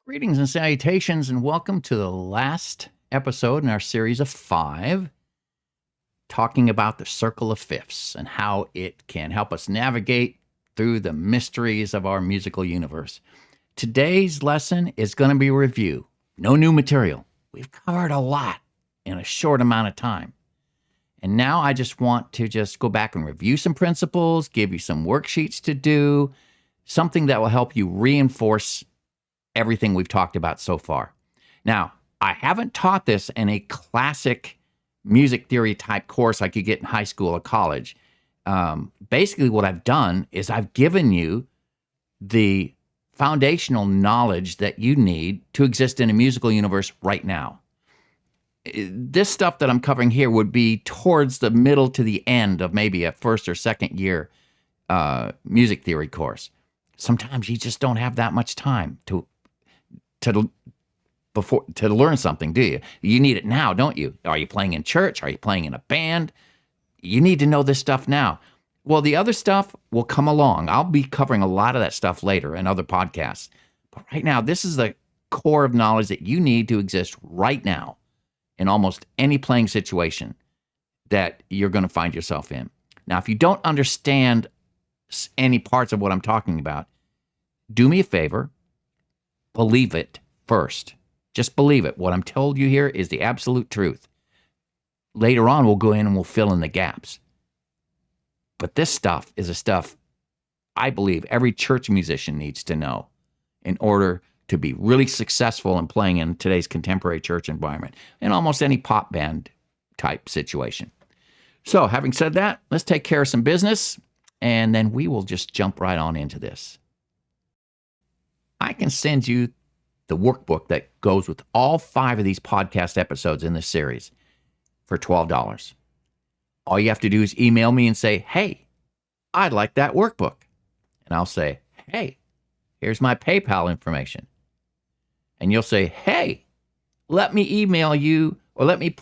Greetings and salutations, and welcome to the last episode in our series of 5, talking about the circle of fifths and how it can help us navigate through the mysteries of our musical universe. Today's lesson is going to be a review. No new material. We've covered a lot in a short amount of time. And now I just want to go back and review some principles, give you some worksheets to do, something that will help you reinforce everything we've talked about so far. Now, I haven't taught this in a classic music theory type course like you get in high school or college. Basically, what I've done is I've given you the foundational knowledge that you need to exist in a musical universe right now. This stuff that I'm covering here would be towards the middle to the end of maybe a first or second year music theory course. Sometimes you just don't have that much time to learn something, do you? You need it now, don't you? Are you playing in church? Are you playing in a band? You need to know this stuff now. Well, the other stuff will come along. I'll be covering a lot of that stuff later in other podcasts. But right now, this is the core of knowledge that you need to exist right now in almost any playing situation that you're going to find yourself in. Now, if you don't understand any parts of what I'm talking about, do me a favor. Believe it first. Just believe it. What I'm told you here is the absolute truth. Later on, we'll go in and we'll fill in the gaps. But this stuff is a stuff I believe every church musician needs to know in order to be really successful in playing in today's contemporary church environment, in almost any pop band type situation. So, having said that, let's take care of some business, and then we will just jump right on into this. I can send you the workbook that goes with all 5 of these podcast episodes in this series for $12. All you have to do is email me and say, hey, I'd like that workbook. And I'll say, hey, here's my PayPal information. And you'll say, hey, let me email you, or let me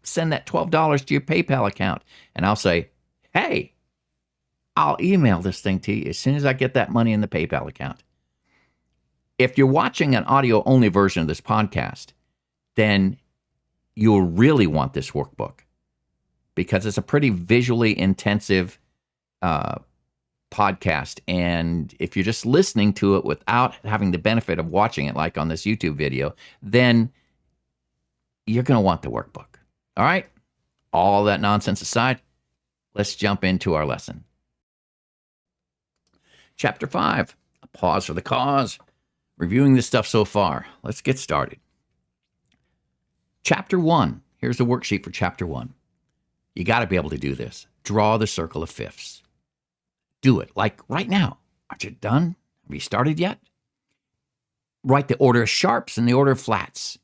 send that $12 to your PayPal account. And I'll say, hey, I'll email this thing to you as soon as I get that money in the PayPal account. If you're watching an audio-only version of this podcast, then you'll really want this workbook because it's a pretty visually intensive podcast. And if you're just listening to it without having the benefit of watching it, like on this YouTube video, then you're going to want the workbook. All right? All that nonsense aside, let's jump into our lesson. Chapter 5, a pause for the cause. Reviewing this stuff so far. Let's get started. Chapter 1. Here's the worksheet for Chapter 1. You got to be able to do this. Draw the circle of fifths. Do it, like right now. Aren't you done? Have you started yet? Write the order of sharps and the order of flats.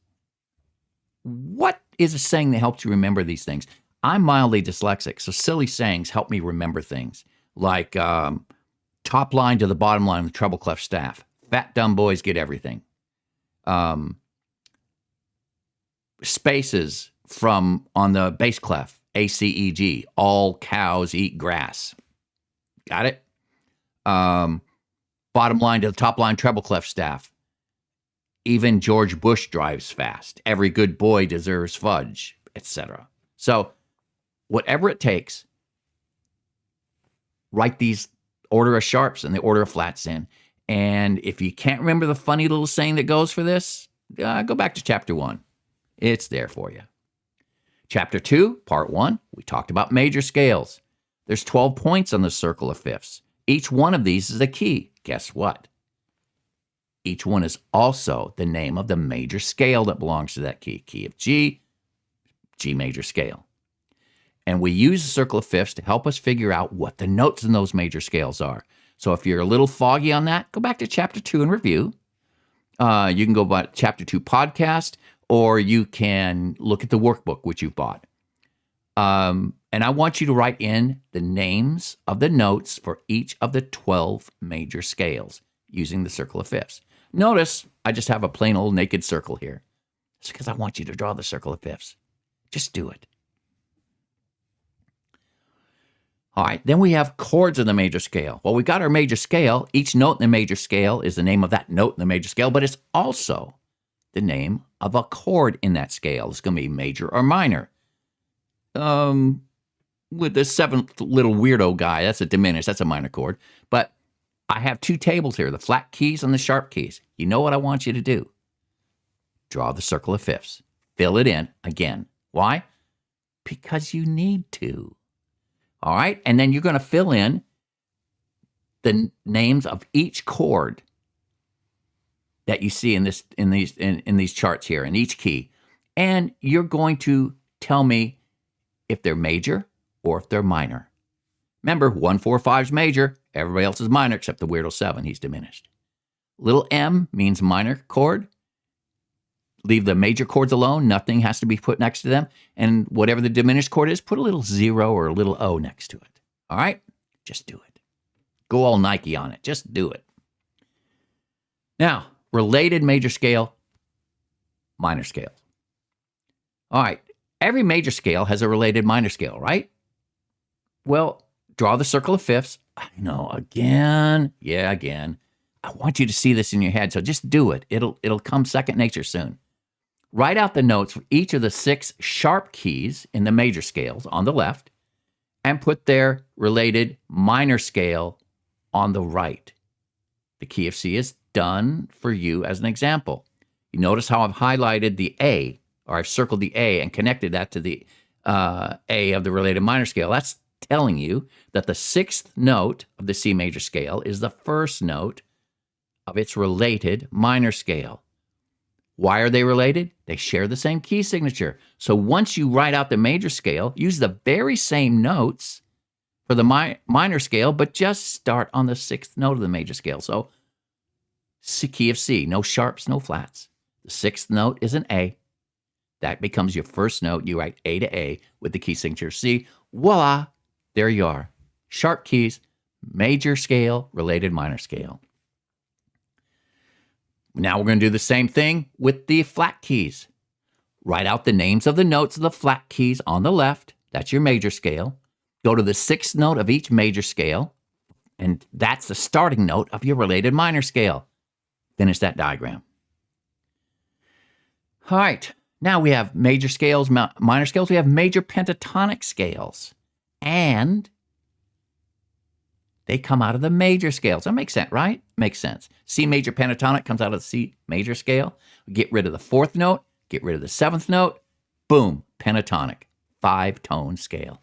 What is a saying that helps you remember these things? I'm mildly dyslexic, so silly sayings help me remember things. Like top line to the bottom line of the treble clef staff. Fat, dumb boys get everything. Spaces from on the bass clef, A-C-E-G, all cows eat grass. Got it? Bottom line to the top line treble clef staff. Even George Bush drives fast. Every good boy deserves fudge, etc. So whatever it takes, write these order of sharps and the order of flats in. And if you can't remember the funny little saying that goes for this, go back to Chapter 1. It's there for you. Chapter 2, Part 1, we talked about major scales. There's 12 points on the circle of fifths. Each one of these is a key. Guess what? Each one is also the name of the major scale that belongs to that key. Key of G, G major scale. And we use the circle of fifths to help us figure out what the notes in those major scales are. So if you're a little foggy on that, go back to Chapter 2 and review. You can go by Chapter 2 podcast, or you can look at the workbook, which you've bought. And I want you to write in the names of the notes for each of the 12 major scales using the circle of fifths. Notice I just have a plain old naked circle here. It's because I want you to draw the circle of fifths. Just do it. All right, then we have chords in the major scale. Well, we got our major scale. Each note in the major scale is the name of that note in the major scale, but it's also the name of a chord in that scale. It's going to be major or minor. With the seventh little weirdo guy, that's a diminished, that's a minor chord. But I have two tables here, the flat keys and the sharp keys. You know what I want you to do? Draw the circle of fifths. Fill it in again. Why? Because you need to. All right, and then you're going to fill in the names of each chord that you see in these charts here, in each key. And you're going to tell me if they're major or if they're minor. Remember, 1, 4, 5 is major. Everybody else is minor except the weirdo 7. He's diminished. Little m means minor chord. Leave the major chords alone. Nothing has to be put next to them. And whatever the diminished chord is, put a little 0 or a little O next to it. All right? Just do it. Go all Nike on it. Just do it. Now, related major scale, minor scale. All right. Every major scale has a related minor scale, right? Well, draw the circle of fifths. I know, again. Yeah, again. I want you to see this in your head, so just do it. It'll come second nature soon. Write out the notes for each of the 6 sharp keys in the major scales on the left and put their related minor scale on the right. The key of C is done for you as an example. You notice how I've highlighted the A, or I've circled the A and connected that to the A of the related minor scale. That's telling you that the 6th note of the C major scale is the first note of its related minor scale. Why are they related? They share the same key signature. So once you write out the major scale, use the very same notes for the minor scale, but just start on the 6th note of the major scale. So key of C, no sharps, no flats. The 6th note is an A. That becomes your first note. You write A to A with the key signature C. Voila, there you are. Sharp keys, major scale, related minor scale. Now we're going to do the same thing with the flat keys. Write out the names of the notes of the flat keys on the left. That's your major scale. Go to the 6th note of each major scale, and that's the starting note of your related minor scale. Finish that diagram. All right, now we have major scales, minor scales. We have major pentatonic scales, and they come out of the major scales. That makes sense, right? Makes sense. C major pentatonic comes out of the C major scale. Get rid of the 4th note, get rid of the 7th note, boom, pentatonic, 5-tone scale.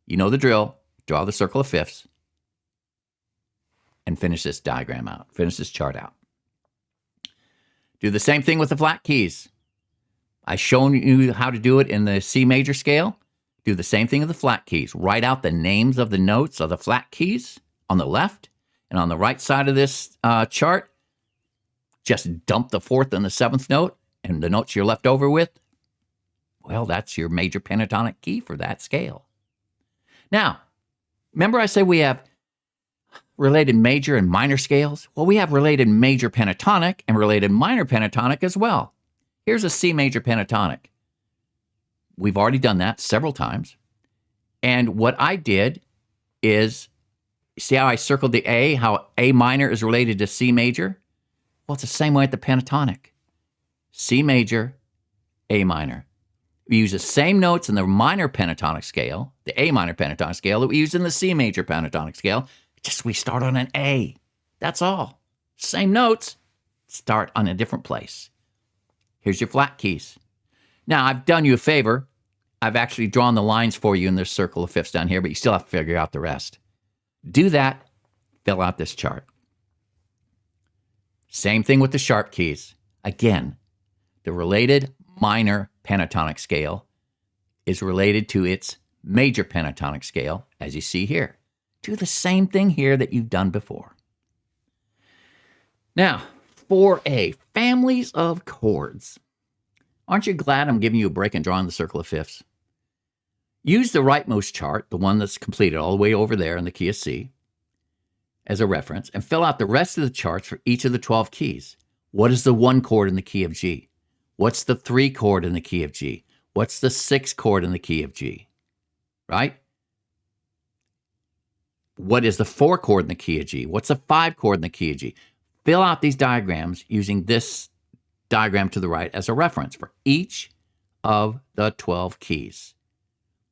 You know the drill. Draw the circle of fifths and finish this diagram out. Finish this chart out. Do the same thing with the flat keys. I've shown you how to do it in the C major scale. Do the same thing with the flat keys. Write out the names of the notes of the flat keys on the left, and on the right side of this chart, just dump the 4th and the 7th note, and the notes you're left over with, well, that's your major pentatonic key for that scale. Now, remember I said we have related major and minor scales? Well, we have related major pentatonic and related minor pentatonic as well. Here's a C major pentatonic. We've already done that several times. And what I did is, see how I circled the A, how A minor is related to C major? Well, it's the same way at the pentatonic. C major, A minor. We use the same notes in the minor pentatonic scale, the A minor pentatonic scale, that we use in the C major pentatonic scale. Just we start on an A. That's all. Same notes, start on a different place. Here's your flat keys. Now, I've done you a favor. I've actually drawn the lines for you in this circle of fifths down here, but you still have to figure out the rest. Do that. Fill out this chart. Same thing with the sharp keys. Again, the related minor pentatonic scale is related to its major pentatonic scale, as you see here. Do the same thing here that you've done before. Now, 4A, families of chords. Aren't you glad I'm giving you a break and drawing the circle of fifths? Use the rightmost chart, the one that's completed all the way over there in the key of C, as a reference, and fill out the rest of the charts for each of the 12 keys. What is the 1 chord in the key of G? What's the 3 chord in the key of G? What's the 6 chord in the key of G? Right? What is the 4 chord in the key of G? What's the 5 chord in the key of G? Fill out these diagrams using this diagram to the right as a reference for each of the 12 keys.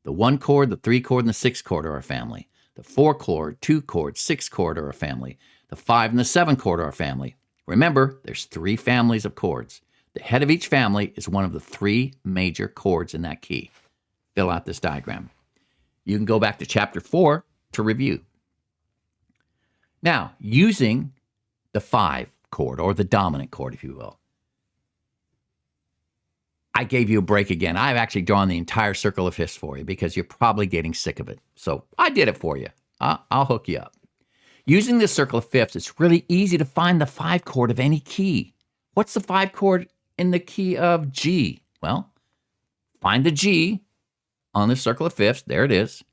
The 1 chord, the 3 chord, and the 6 chord are a family. The 4 chord, 2 chord, 6 chord are a family. The 5 and the 7 chord are a family. Remember, there's 3 families of chords. The head of each family is one of the 3 major chords in that key. Fill out this diagram. You can go back to chapter 4 to review. Now, using the 5 chord, or the dominant chord, if you will, I gave you a break again. I've actually drawn the entire circle of fifths for you because you're probably getting sick of it. So I did it for you. I'll hook you up. Using this circle of fifths, it's really easy to find the 5 chord of any key. What's the 5 chord in the key of G? Well, find the G on the circle of fifths. There it is.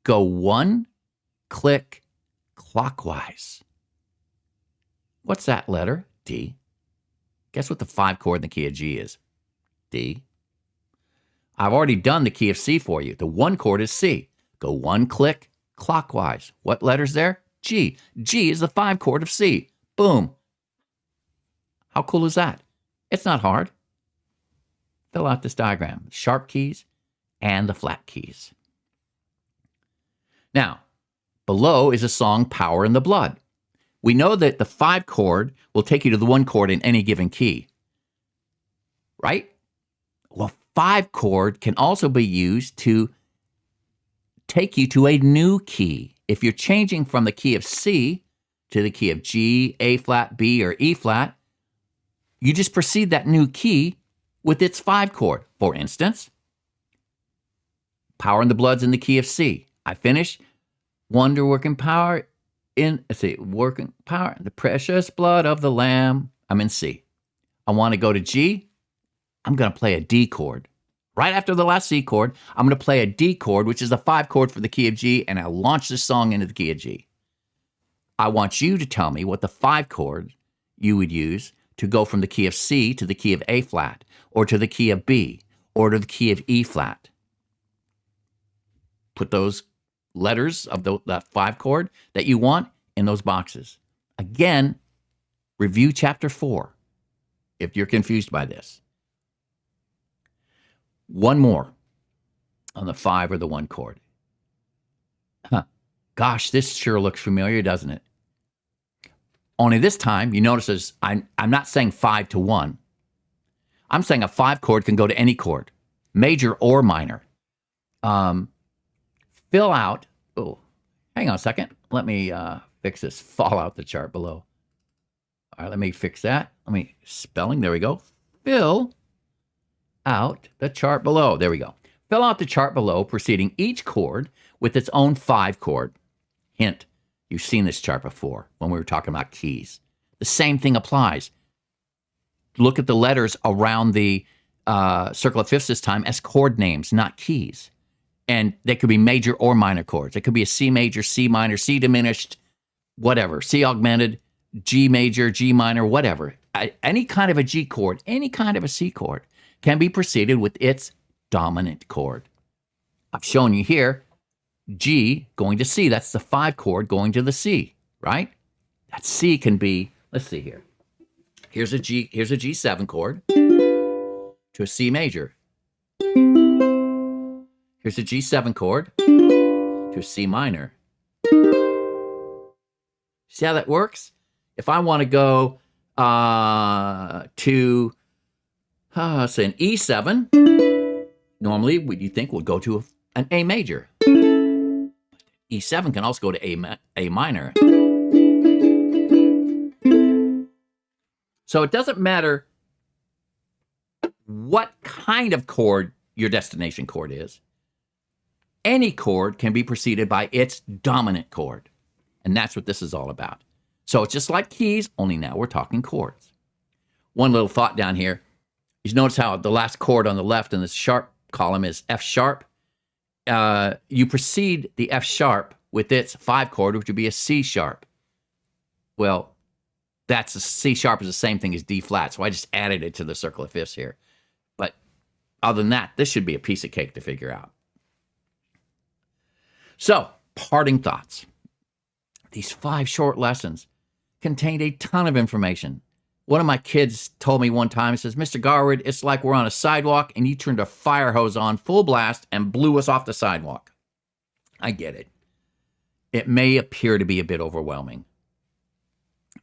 Go 1 click clockwise. What's that letter? D. Guess what the 5 chord in the key of G is? D. I've already done the key of C for you. The 1 chord is C. Go 1 click clockwise. What letter's there? G. G is the 5 chord of C. Boom. How cool is that? It's not hard. Fill out this diagram. Sharp keys and the flat keys. Now, below is a song, Power in the Blood. We know that the 5 chord will take you to the 1 chord in any given key, right? Well, 5 chord can also be used to take you to a new key. If you're changing from the key of C to the key of G, A flat, B, or E flat, you just proceed that new key with its 5 chord. For instance, Power in the Blood's in the key of C. I finish, wonder working power working power, the precious blood of the Lamb. I'm in C. I want to go to G. I'm going to play a D chord. Right after the last C chord, I'm going to play a D chord, which is the 5 chord for the key of G, and I'll launch this song into the key of G. I want you to tell me what the 5 chord you would use to go from the key of C to the key of A flat, or to the key of B, or to the key of E flat. Put those letters of that 5 chord that you want in those boxes. Again, review chapter 4 if you're confused by this. One more on the 5 or the 1 chord. Gosh, this sure looks familiar, doesn't it? Only this time, you notice as I'm not saying 5 to 1. I'm saying a 5 chord can go to any chord, major or minor. Fill out, hang on a second. Let me fix this fallout the chart below. All right, let me fix that. Spelling, there we go. Fill out the chart below. There we go. Fill out the chart below, preceding each chord with its own 5 chord. Hint, you've seen this chart before when we were talking about keys. The same thing applies. Look at the letters around the circle of fifths this time as chord names, not keys. And they could be major or minor chords. It could be a C major, C minor, C diminished, whatever, C augmented, G major, G minor, whatever. Any kind of a G chord, any kind of a C chord can be preceded with its dominant chord. I've shown you here, G going to C. That's the 5 chord going to the C, right? That C can be, let's see here. Here's a G7 chord to a C major. Here's a G7 chord to a C minor. See how that works? If I want to go to, say, an E7, normally you think would go to an A major. E7 can also go to A minor. So it doesn't matter what kind of chord your destination chord is. Any chord can be preceded by its dominant chord. And that's what this is all about. So it's just like keys, only now we're talking chords. One little thought down here is notice how the last chord on the left in this sharp column is F sharp. You precede the F sharp with its 5 chord, which would be a C sharp. Well, that's a C sharp is the same thing as D flat, so I just added it to the circle of fifths here. But other than that, this should be a piece of cake to figure out. So, parting thoughts. These 5 short lessons contained a ton of information. One of my kids told me one time, he says, Mr. Garwood, it's like we're on a sidewalk and you turned a fire hose on full blast and blew us off the sidewalk. I get it. It may appear to be a bit overwhelming.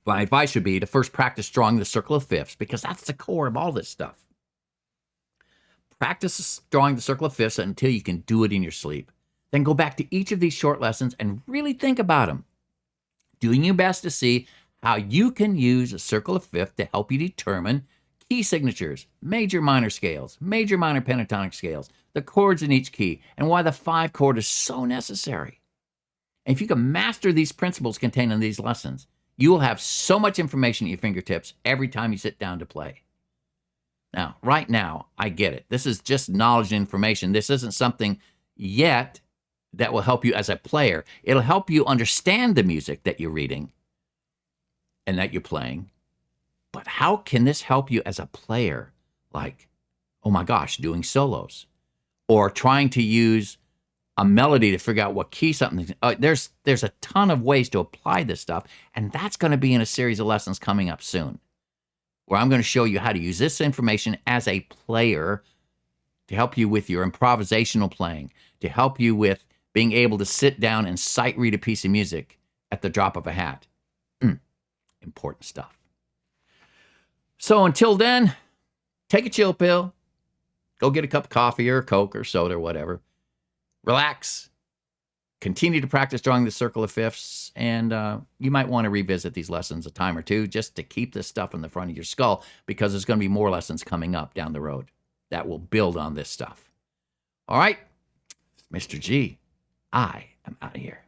My advice would be to first practice drawing the circle of fifths, because that's the core of all this stuff. Practice drawing the circle of fifths until you can do it in your sleep. Then go back to each of these short lessons and really think about them, doing your best to see how you can use a circle of fifth to help you determine key signatures, major minor scales, major minor pentatonic scales, the chords in each key, and why the 5 chord is so necessary. And if you can master these principles contained in these lessons, you will have so much information at your fingertips every time you sit down to play. Now, right now, I get it. This is just knowledge and information. This isn't something yet that will help you as a player. It'll help you understand the music that you're reading and that you're playing. But how can this help you as a player? Like, oh my gosh, doing solos or trying to use a melody to figure out what key something. There's a ton of ways to apply this stuff, and that's going to be in a series of lessons coming up soon, where I'm going to show you how to use this information as a player to help you with your improvisational playing, to help you with being able to sit down and sight read a piece of music at the drop of a hat. Important stuff. So until then, take a chill pill, go get a cup of coffee or a Coke or soda or whatever. Relax, continue to practice drawing the circle of fifths, and you might want to revisit these lessons a time or two just to keep this stuff in the front of your skull, because there's going to be more lessons coming up down the road that will build on this stuff. All right, Mr. G, I am out of here.